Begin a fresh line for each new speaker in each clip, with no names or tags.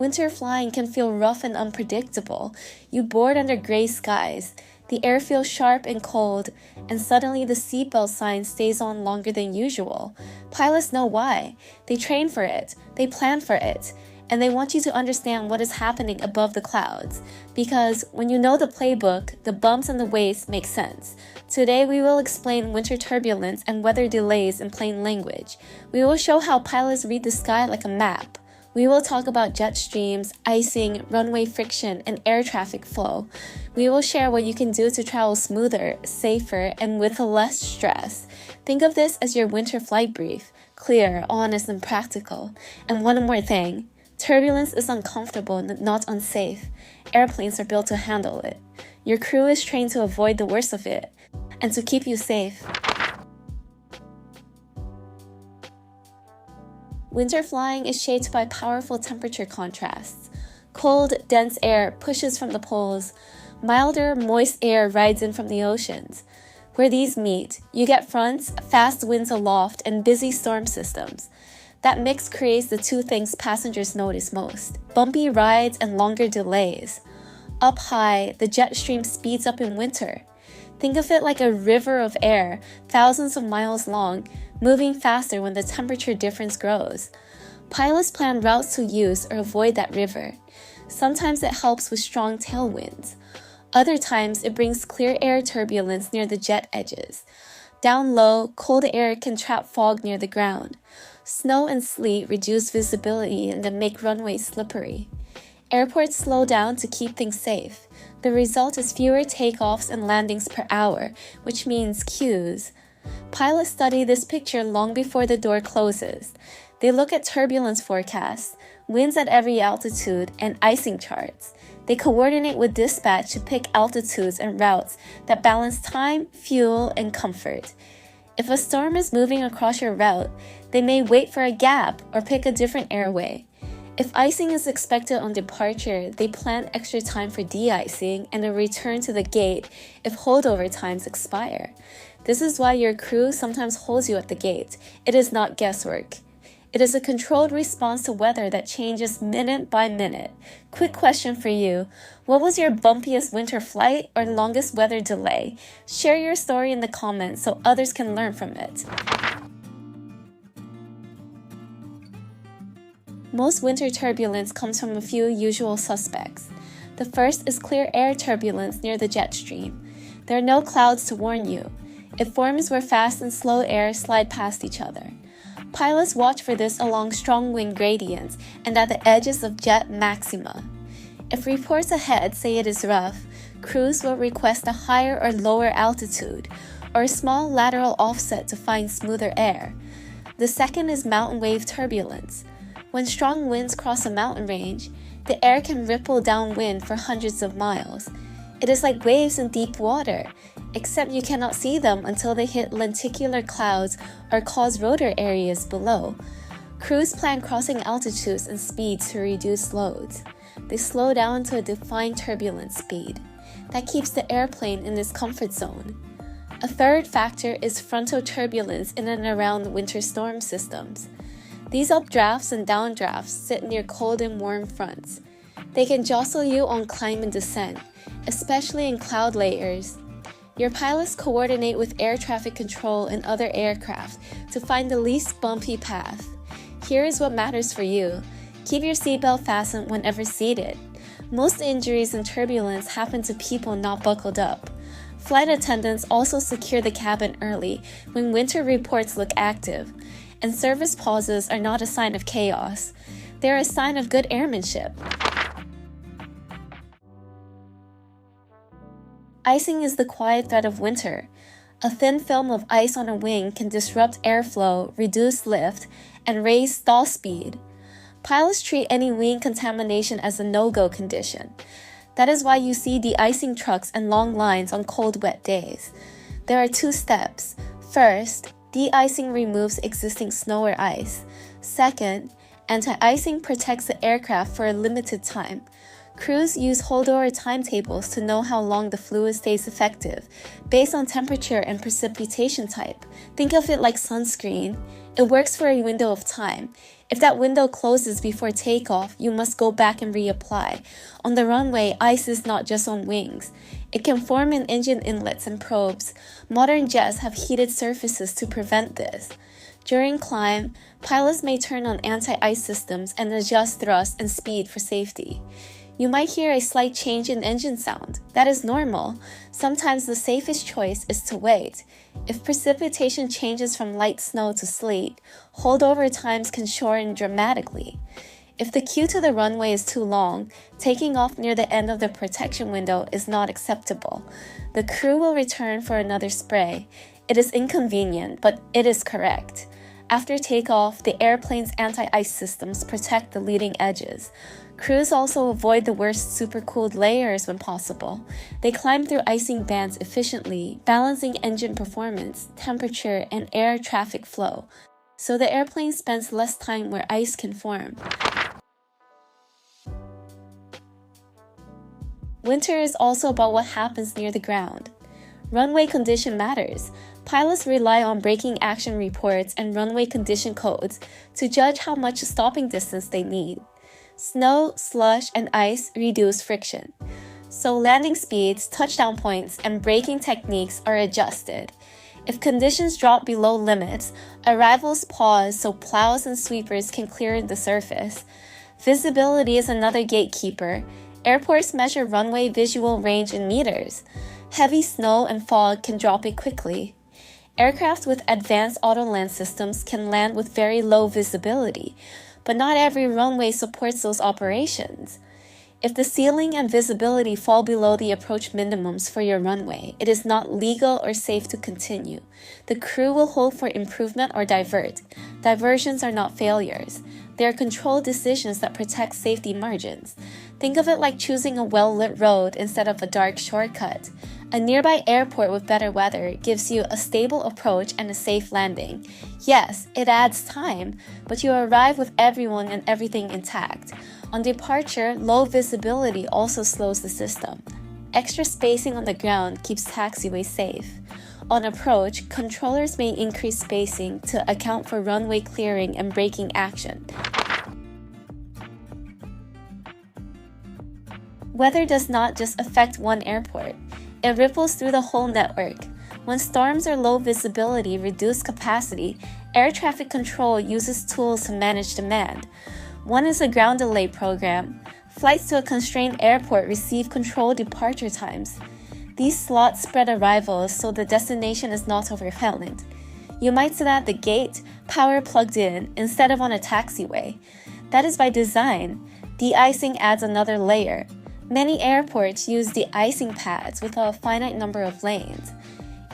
Winter flying can feel rough and unpredictable. You board under gray skies. The air feels sharp and cold, and suddenly the seatbelt sign stays on longer than usual. Pilots know why. They train for it, they plan for it, and they want you to understand what is happening above the clouds. Because when you know the playbook, the bumps and the waves make sense. Today we will explain winter turbulence and weather delays in plain language. We will show how pilots read the sky like a map. We will talk about jet streams, icing, runway friction, and air traffic flow. We will share what you can do to travel smoother, safer, and with less stress. Think of this as your winter flight brief, clear, honest, and practical. And one more thing, turbulence is uncomfortable, not unsafe. Airplanes are built to handle it. Your crew is trained to avoid the worst of it, and to keep you safe. Winter flying is shaped by powerful temperature contrasts. Cold, dense air pushes from the poles. Milder, moist air rides in from the oceans. Where these meet, you get fronts, fast winds aloft, and busy storm systems. That mix creates the two things passengers notice most: bumpy rides and longer delays. Up high, the jet stream speeds up in winter. Think of it like a river of air, thousands of miles long, moving faster when the temperature difference grows. Pilots plan routes to use or avoid that river. Sometimes it helps with strong tailwinds. Other times it brings clear air turbulence near the jet edges. Down low, cold air can trap fog near the ground. Snow and sleet reduce visibility and then make runways slippery. Airports slow down to keep things safe. The result is fewer takeoffs and landings per hour, which means queues. Pilots study this picture long before the door closes. They look at turbulence forecasts, winds at every altitude, and icing charts. They coordinate with dispatch to pick altitudes and routes that balance time, fuel, and comfort. If a storm is moving across your route, they may wait for a gap or pick a different airway. If icing is expected on departure, they plan extra time for de-icing and a return to the gate if holdover times expire. This is why your crew sometimes holds you at the gate. It is not guesswork. It is a controlled response to weather that changes minute by minute. Quick question for you. What was your bumpiest winter flight or longest weather delay? Share your story in the comments so others can learn from it. Most winter turbulence comes from a few usual suspects. The first is clear air turbulence near the jet stream. There are no clouds to warn you. It forms where fast and slow air slide past each other. Pilots watch for this along strong wind gradients and at the edges of jet maxima. If reports ahead say it is rough, crews will request a higher or lower altitude or a small lateral offset to find smoother air. The second is mountain wave turbulence. When strong winds cross a mountain range, the air can ripple downwind for hundreds of miles. It is like waves in deep water, except you cannot see them until they hit lenticular clouds or cause rotor areas below. Crews plan crossing altitudes and speeds to reduce loads. They slow down to a defined turbulence speed. That keeps the airplane in its comfort zone. A third factor is frontal turbulence in and around winter storm systems. These updrafts and downdrafts sit near cold and warm fronts. They can jostle you on climb and descent, especially in cloud layers. Your pilots coordinate with air traffic control and other aircraft to find the least bumpy path. Here is what matters for you. Keep your seatbelt fastened whenever seated. Most injuries in turbulence happen to people not buckled up. Flight attendants also secure the cabin early when winter reports look active. And service pauses are not a sign of chaos. They are a sign of good airmanship. Icing is the quiet threat of winter. A thin film of ice on a wing can disrupt airflow, reduce lift, and raise stall speed. Pilots treat any wing contamination as a no-go condition. That is why you see de-icing trucks and long lines on cold, wet days. There are two steps. First, de-icing removes existing snow or ice. Second, anti-icing protects the aircraft for a limited time. Crews use holdover timetables to know how long the fluid stays effective, based on temperature and precipitation type. Think of it like sunscreen. It works for a window of time. If that window closes before takeoff, you must go back and reapply. On the runway, ice is not just on wings. It can form in engine inlets and probes. Modern jets have heated surfaces to prevent this. During climb, pilots may turn on anti-ice systems and adjust thrust and speed for safety. You might hear a slight change in engine sound. That is normal. Sometimes the safest choice is to wait. If precipitation changes from light snow to sleet, holdover times can shorten dramatically. If the queue to the runway is too long, taking off near the end of the protection window is not acceptable. The crew will return for another spray. It is inconvenient, but it is correct. After takeoff, the airplane's anti-ice systems protect the leading edges. Crews also avoid the worst supercooled layers when possible. They climb through icing bands efficiently, balancing engine performance, temperature, and air traffic flow, so the airplane spends less time where ice can form. Winter is also about what happens near the ground. Runway condition matters. Pilots rely on braking action reports and runway condition codes to judge how much stopping distance they need. Snow, slush, and ice reduce friction, so landing speeds, touchdown points, and braking techniques are adjusted. If conditions drop below limits, arrivals pause so plows and sweepers can clear the surface. Visibility is another gatekeeper. Airports measure runway visual range in meters. Heavy snow and fog can drop it quickly. Aircraft with advanced auto-land systems can land with very low visibility, but not every runway supports those operations. If the ceiling and visibility fall below the approach minimums for your runway, it is not legal or safe to continue. The crew will hope for improvement or divert. Diversions are not failures. They are controlled decisions that protect safety margins. Think of it like choosing a well-lit road instead of a dark shortcut. A nearby airport with better weather gives you a stable approach and a safe landing. Yes, it adds time, but you arrive with everyone and everything intact. On departure, low visibility also slows the system. Extra spacing on the ground keeps taxiways safe. On approach, controllers may increase spacing to account for runway clearing and braking action. Weather does not just affect one airport. It ripples through the whole network. When storms or low visibility reduce capacity, air traffic control uses tools to manage demand. One is a ground delay program. Flights to a constrained airport receive controlled departure times. These slots spread arrivals so the destination is not overwhelmed. You might sit at the gate, power plugged in, instead of on a taxiway. That is by design. De-icing adds another layer. Many airports use de-icing pads with a finite number of lanes.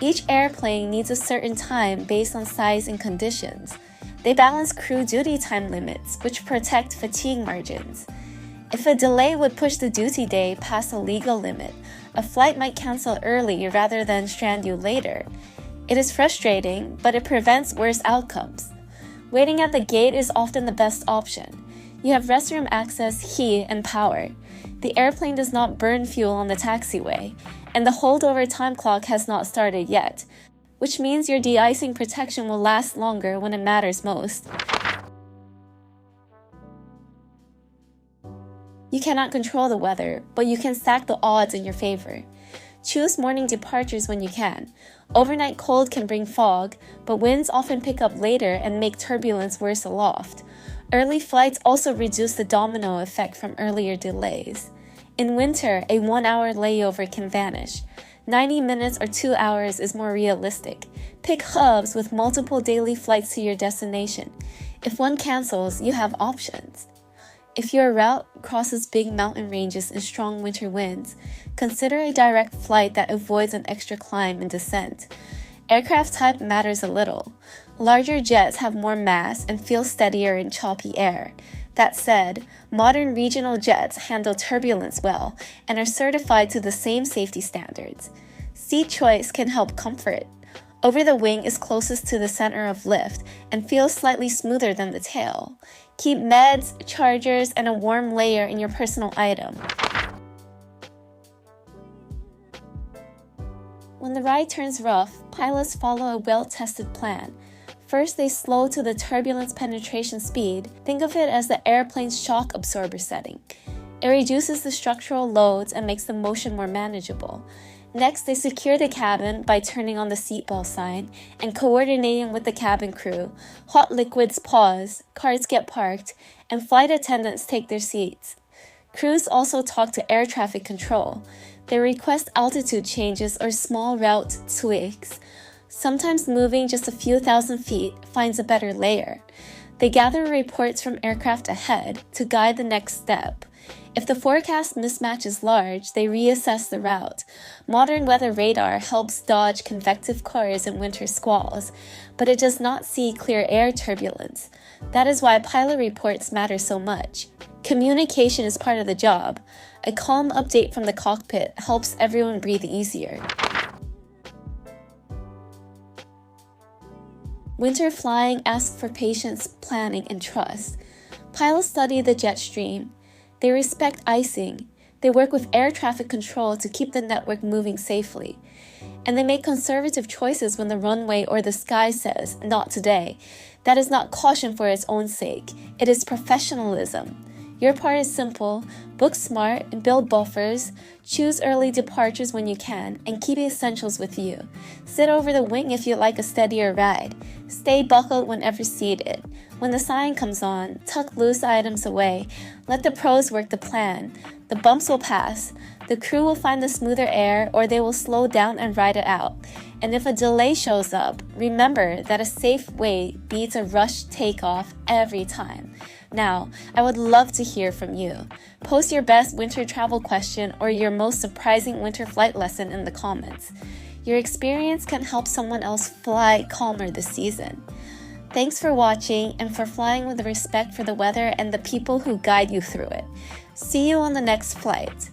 Each airplane needs a certain time based on size and conditions. They balance crew duty time limits, which protect fatigue margins. If a delay would push the duty day past a legal limit, a flight might cancel early rather than strand you later. It is frustrating, but it prevents worse outcomes. Waiting at the gate is often the best option. You have restroom access, heat, and power. The airplane does not burn fuel on the taxiway, and the holdover time clock has not started yet, which means your de-icing protection will last longer when it matters most. You cannot control the weather, but you can stack the odds in your favor. Choose morning departures when you can. Overnight cold can bring fog, but winds often pick up later and make turbulence worse aloft. Early flights also reduce the domino effect from earlier delays. In winter, a 1-hour layover can vanish. 90 minutes or 2 hours is more realistic. Pick hubs with multiple daily flights to your destination. If one cancels, you have options. If your route crosses big mountain ranges and strong winter winds, consider a direct flight that avoids an extra climb and descent. Aircraft type matters a little. Larger jets have more mass and feel steadier in choppy air. That said, modern regional jets handle turbulence well and are certified to the same safety standards. Seat choice can help comfort. Over the wing is closest to the center of lift and feels slightly smoother than the tail. Keep meds, chargers, and a warm layer in your personal item. When the ride turns rough, pilots follow a well-tested plan. First, they slow to the turbulence penetration speed. Think of it as the airplane's shock absorber setting. It reduces the structural loads and makes the motion more manageable. Next, they secure the cabin by turning on the seatbelt sign and coordinating with the cabin crew. Hot liquids pause, cars get parked, and flight attendants take their seats. Crews also talk to air traffic control. They request altitude changes or small route tweaks. Sometimes moving just a few thousand feet finds a better layer. They gather reports from aircraft ahead to guide the next step. If the forecast mismatch is large, they reassess the route. Modern weather radar helps dodge convective cars in winter squalls, but it does not see clear air turbulence. That is why pilot reports matter so much. Communication is part of the job. A calm update from the cockpit helps everyone breathe easier. Winter flying asks for patience, planning, and trust. Pilots study the jet stream. They respect icing. They work with air traffic control to keep the network moving safely. And they make conservative choices when the runway or the sky says, "Not today." That is not caution for its own sake. It is professionalism. Your part is simple: book smart and build buffers, choose early departures when you can, and keep essentials with you. Sit over the wing if you like a steadier ride. Stay buckled whenever seated. When the sign comes on, tuck loose items away. Let the pros work the plan. The bumps will pass. The crew will find the smoother air, or they will slow down and ride it out. And if a delay shows up, remember that a safe wait beats a rushed takeoff every time. Now, I would love to hear from you. Post your best winter travel question or your most surprising winter flight lesson in the comments. Your experience can help someone else fly calmer this season. Thanks for watching and for flying with respect for the weather and the people who guide you through it. See you on the next flight.